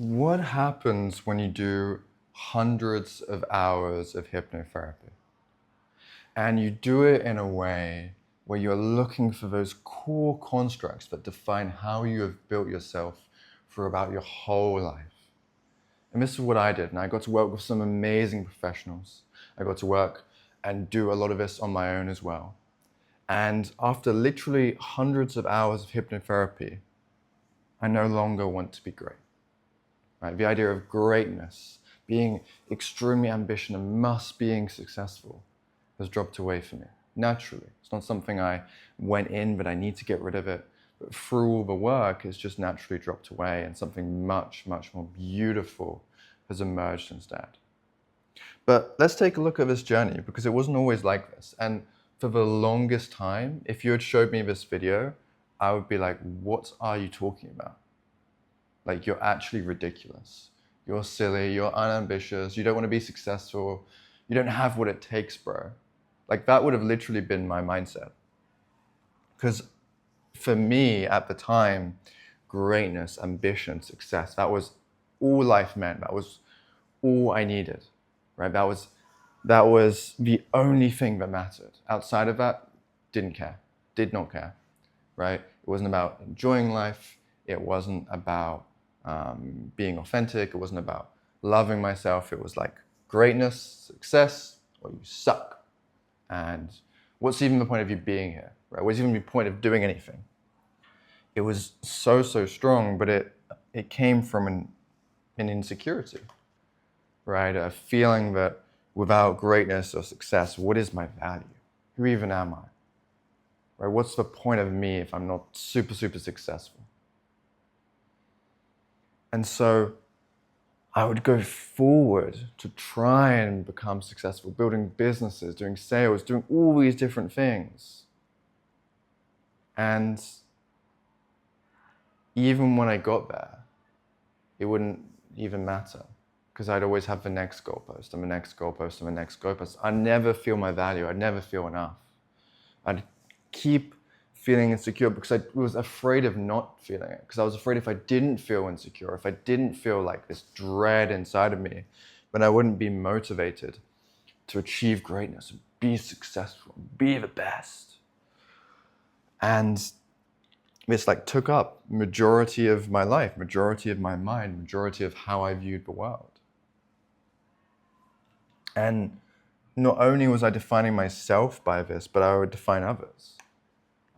What happens when you do hundreds of hours of hypnotherapy and you do it in a way where you're looking for those core constructs that define how you have built yourself for about your whole life? And this is what I did, and I got to work with some amazing professionals. I got to work and do a lot of this on my own as well. And after literally hundreds of hours of hypnotherapy, I no longer want to be great. Right? The idea of greatness, being extremely ambitious and must being successful has dropped away for me, naturally. It's not something I went in, but I need to get rid of it. But through all the work, it's just naturally dropped away, and something much, much more beautiful has emerged instead. But let's take a look at this journey, because it wasn't always like this. And for the longest time, if you had showed me this video, I would be like, what are you talking about? Like, you're actually ridiculous. You're silly, you're unambitious, you don't want to be successful, you don't have what it takes, bro. Like, that would have literally been my mindset. Because for me at the time, greatness, ambition, success, that was all life meant. That was all I needed, right? That was the only thing that mattered. Outside of that, did not care, right? It wasn't about enjoying life. It wasn't about being authentic. It wasn't about loving myself. It was like greatness, success, or you suck. And what's even the point of you being here, right? What's even the point of doing anything? It was so strong, but it came from an insecurity, right? A feeling that without greatness or success, what is my value? Who even am I? Right? What's the point of me if I'm not super successful? And so I would go forward to try and become successful, building businesses, doing sales, doing all these different things. And even when I got there, it wouldn't even matter, because I'd always have the next goalpost and the next goalpost and the next goalpost. I'd never feel my value. I'd never feel enough. I'd keep feeling insecure because I was afraid of not feeling it. Because I was afraid if I didn't feel insecure, if I didn't feel like this dread inside of me, then I wouldn't be motivated to achieve greatness and be successful, and be the best. And this took up majority of my life, majority of my mind, majority of how I viewed the world. And not only was I defining myself by this, but I would define others.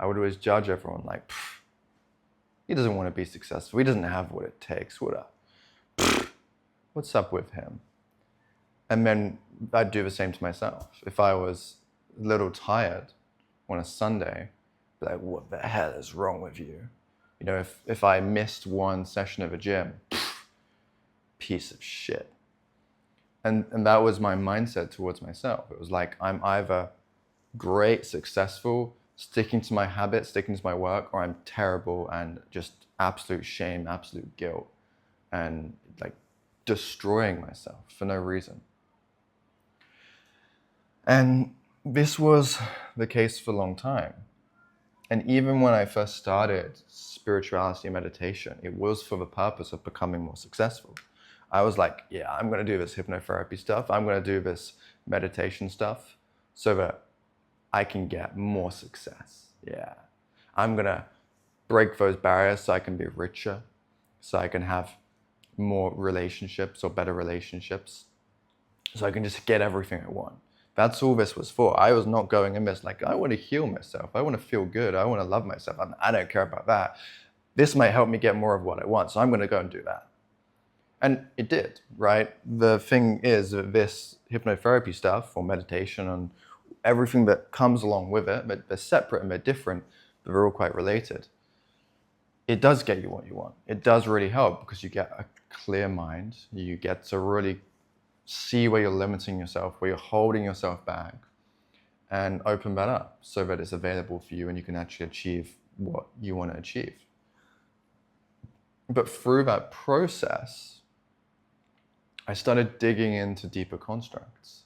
I would always judge everyone like, he doesn't want to be successful. He doesn't have what it takes. What's up with him? And then I'd do the same to myself. If I was a little tired on a Sunday, I'd be like, what the hell is wrong with you? You know, if I missed one session of a gym, piece of shit. And that was my mindset towards myself. It was like, I'm either great, successful, sticking to my habits, sticking to my work, or I'm terrible and just absolute shame, absolute guilt, and destroying myself for no reason. And this was the case for a long time. And even when I first started spirituality and meditation, it was for the purpose of becoming more successful. I was like, yeah, I'm going to do this hypnotherapy stuff. I'm going to do this meditation stuff so that I can get more success. Yeah. I'm going to break those barriers so I can be richer, so I can have more relationships or better relationships, so I can just get everything I want. That's all this was for. I was not going in this like, I want to heal myself. I want to feel good. I want to love myself. I don't care about that. This might help me get more of what I want, so I'm going to go and do that. And it did, right? The thing is that this hypnotherapy stuff or meditation and everything that comes along with it, but they're separate and they're different, but they're all quite related. It does get you what you want. It does really help because you get a clear mind. You get to really see where you're limiting yourself, where you're holding yourself back, and open that up so that it's available for you and you can actually achieve what you want to achieve. But through that process, I started digging into deeper constructs,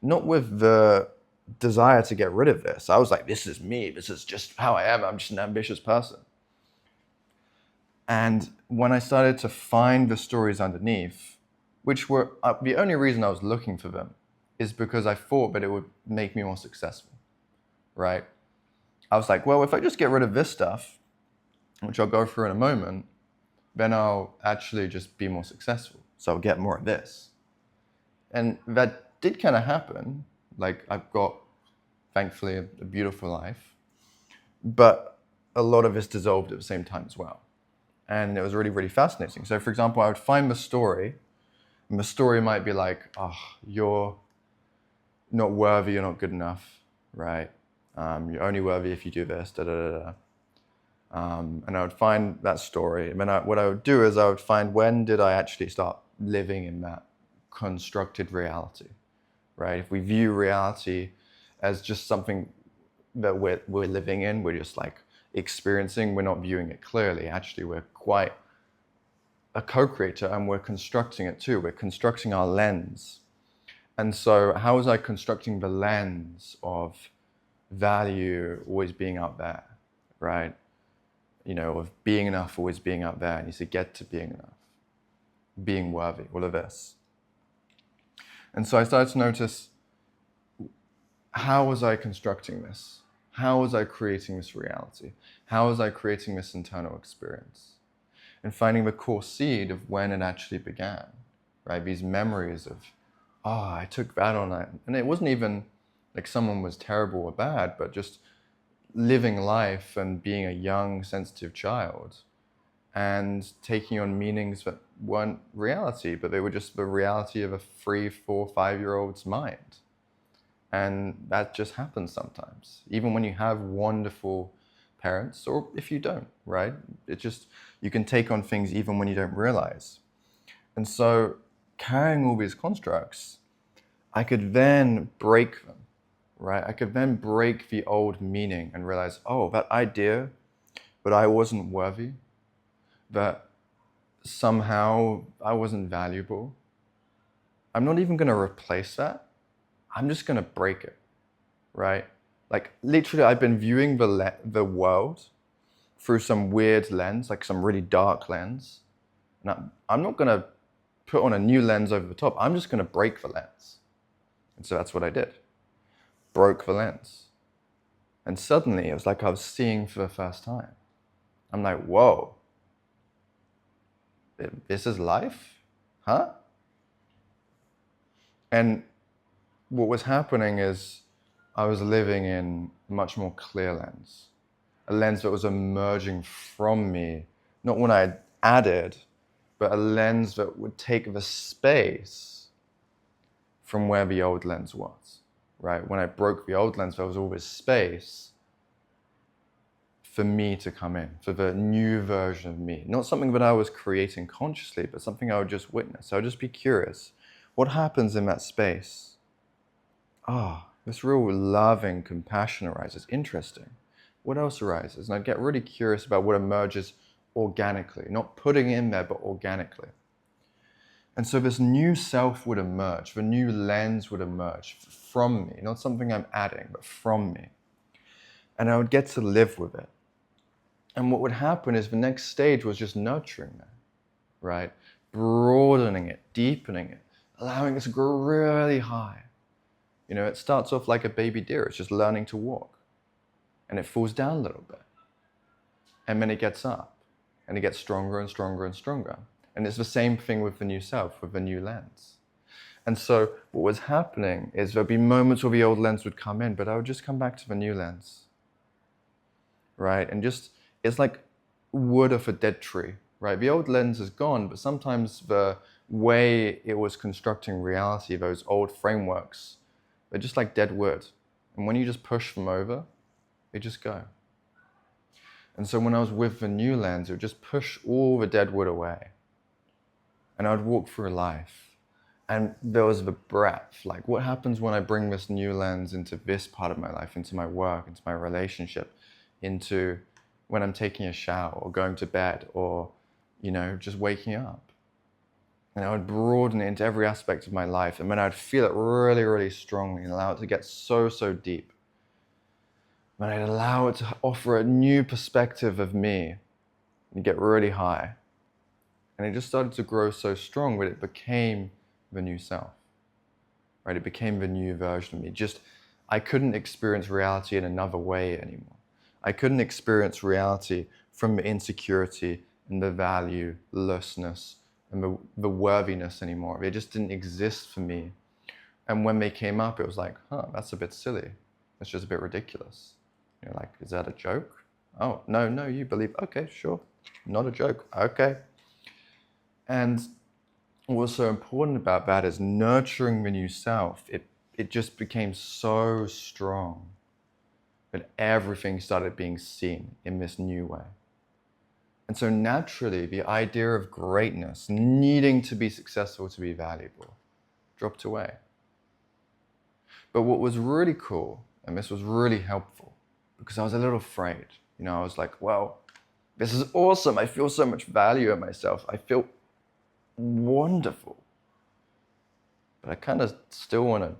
not with the desire to get rid of this. I was like, this is me. This is just how I am. I'm just an ambitious person. And when I started to find the stories underneath, which were the only reason I was looking for them, is because I thought that it would make me more successful, right? I was like, well, if I just get rid of this stuff, which I'll go through in a moment, then I'll actually just be more successful. So I'll get more of this. And that did kind of happen. Like, I've got, thankfully, a beautiful life. But a lot of this dissolved at the same time as well. And it was really, really fascinating. So, for example, I would find the story, and the story might be like, oh, you're not worthy, you're not good enough, right? You're only worthy if you do this, da da da da. And I would find that story. And then what I would do is I would find, when did I actually start living in that constructed reality, right? If we view reality as just something that we're living in, we're just like experiencing, we're not viewing it clearly. Actually, we're quite a co-creator, and we're constructing it too. We're constructing our lens. And so how was I constructing the lens of value always being out there, right? You know, of being enough always being out there, and you to get to being enough, being worthy, all of this. And so I started to notice, how was I constructing this? How was I creating this reality? How was I creating this internal experience? And finding the core seed of when it actually began, right? These memories of, oh, I took that on that. And it wasn't even like someone was terrible or bad, but just living life and being a young, sensitive child and taking on meanings that weren't reality, but they were just the reality of a 3, 4, 5-year-old's mind. And that just happens sometimes, even when you have wonderful parents, or if you don't, right? It just, you can take on things even when you don't realize. And so carrying all these constructs, I could then break them, right? I could then break the old meaning and realize, oh, that idea that I wasn't worthy, that somehow I wasn't valuable, I'm not even going to replace that. I'm just going to break it, right? Like, literally, I've been viewing the world through some weird lens, like some really dark lens. And I'm not going to put on a new lens over the top. I'm just going to break the lens. And so that's what I did. Broke the lens. And suddenly, it was like I was seeing for the first time. I'm like, whoa, this is life? Huh? And what was happening is I was living in a much more clear lens, a lens that was emerging from me, not when I added, but a lens that would take the space from where the old lens was, right? When I broke the old lens, there was always space for me to come in, for the new version of me. Not something that I was creating consciously, but something I would just witness. I would just be curious. What happens in that space? This real loving compassion arises. Interesting. What else arises? And I'd get really curious about what emerges organically, not putting in there, but organically. And so this new self would emerge, the new lens would emerge from me, not something I'm adding, but from me. And I would get to live with it. And what would happen is the next stage was just nurturing that, right? Broadening it, deepening it, allowing it to grow really high. You know, it starts off like a baby deer. It's just learning to walk. And it falls down a little bit. And then it gets up. And it gets stronger and stronger and stronger. And it's the same thing with the new self, with the new lens. And so what was happening is there'd be moments where the old lens would come in, but I would just come back to the new lens. Right? And just, it's like wood off a dead tree. Right? The old lens is gone, but sometimes the way it was constructing reality, those old frameworks, they're just like dead wood. And when you just push them over, they just go. And so when I was with the new lens, it would just push all the dead wood away. And I would walk through life. And there was the breadth. Like, what happens when I bring this new lens into this part of my life, into my work, into my relationship, into when I'm taking a shower or going to bed or, you know, just waking up. And I would broaden it into every aspect of my life. And then I'd feel it really, really strongly and allow it to get so, so deep. And I'd allow it to offer a new perspective of me You get really high. And it just started to grow so strong that it became the new self, right? It became the new version of me. I couldn't experience reality in another way anymore. I couldn't experience reality from the insecurity and the valuelessness and the worthiness anymore. It just didn't exist for me. And when they came up, it was like, that's a bit silly. It's just a bit ridiculous. You're like, is that a joke? Oh, no, you believe, okay, sure. Not a joke, okay. And what's so important about that is nurturing the new self. It just became so strong that everything started being seen in this new way. And so naturally, the idea of greatness, needing to be successful to be valuable, dropped away. But what was really cool, and this was really helpful, because I was a little afraid. I was like, well, this is awesome. I feel so much value in myself. I feel wonderful. But I kind of still want to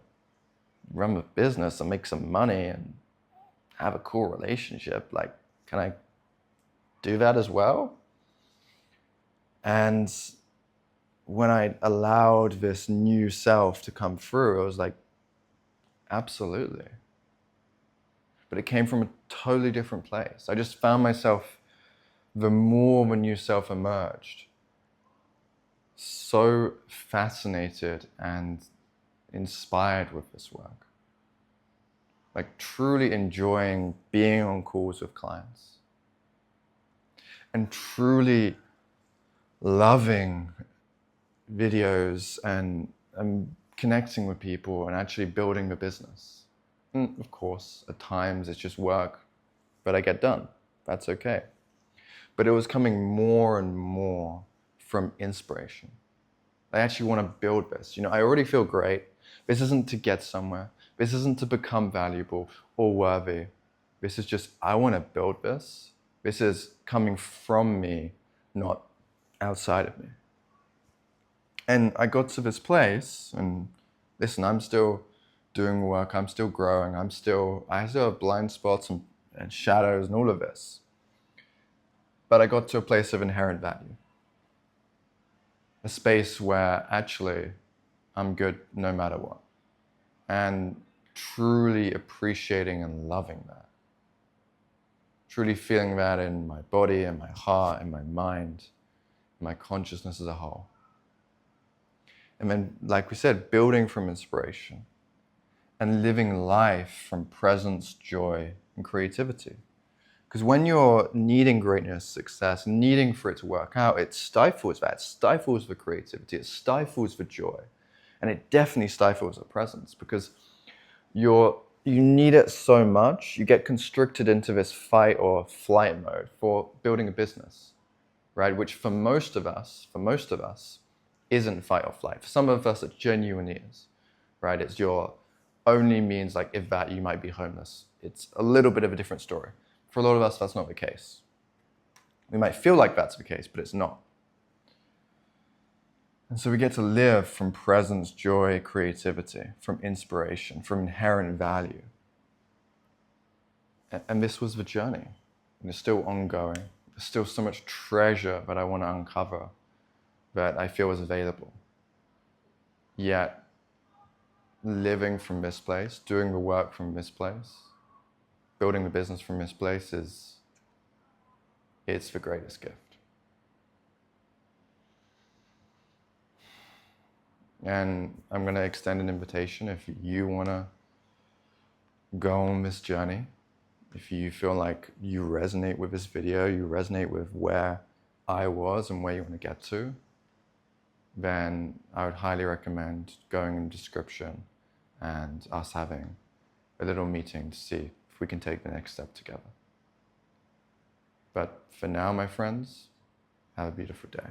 run a business and make some money and have a cool relationship. Like, can I do that as well? And when I allowed this new self to come through, I was like, absolutely. But it came from a totally different place. I just found myself, the more the new self emerged, so fascinated and inspired with this work. Like truly enjoying being on calls with clients and truly loving videos and connecting with people and actually building the business. And of course, at times it's just work, but I get done. That's okay. But it was coming more and more from inspiration. I actually want to build this. I already feel great. This isn't to get somewhere. This isn't to become valuable or worthy. This is just, I want to build this. This is coming from me, not outside of me. And I got to this place, and listen, I'm still doing work. I'm still growing. I still have blind spots and shadows and all of this. But I got to a place of inherent value. A space where actually I'm good no matter what. And truly appreciating and loving that. Truly feeling that in my body and my heart and my mind, my consciousness as a whole. And then, like we said, building from inspiration and living life from presence, joy, and creativity. Because when you're needing greatness, success, needing for it to work out, it stifles that. It stifles the creativity. It stifles the joy. And it definitely stifles the presence because you need it so much, you get constricted into this fight or flight mode for building a business, right? Which for most of us, isn't fight or flight. For some of us, it genuinely is, right? It's your only means, like if that, you might be homeless. It's a little bit of a different story. For a lot of us, that's not the case. We might feel like that's the case, but it's not. And so we get to live from presence, joy, creativity, from inspiration, from inherent value. And this was the journey. And it's still ongoing. There's still so much treasure that I want to uncover that I feel is available. Yet, living from this place, doing the work from this place, building the business from this place it's the greatest gift. And I'm going to extend an invitation if you want to go on this journey, if you feel like you resonate with this video, you resonate with where I was and where you want to get to, then I would highly recommend going in the description and us having a little meeting to see if we can take the next step together. But for now, my friends, have a beautiful day.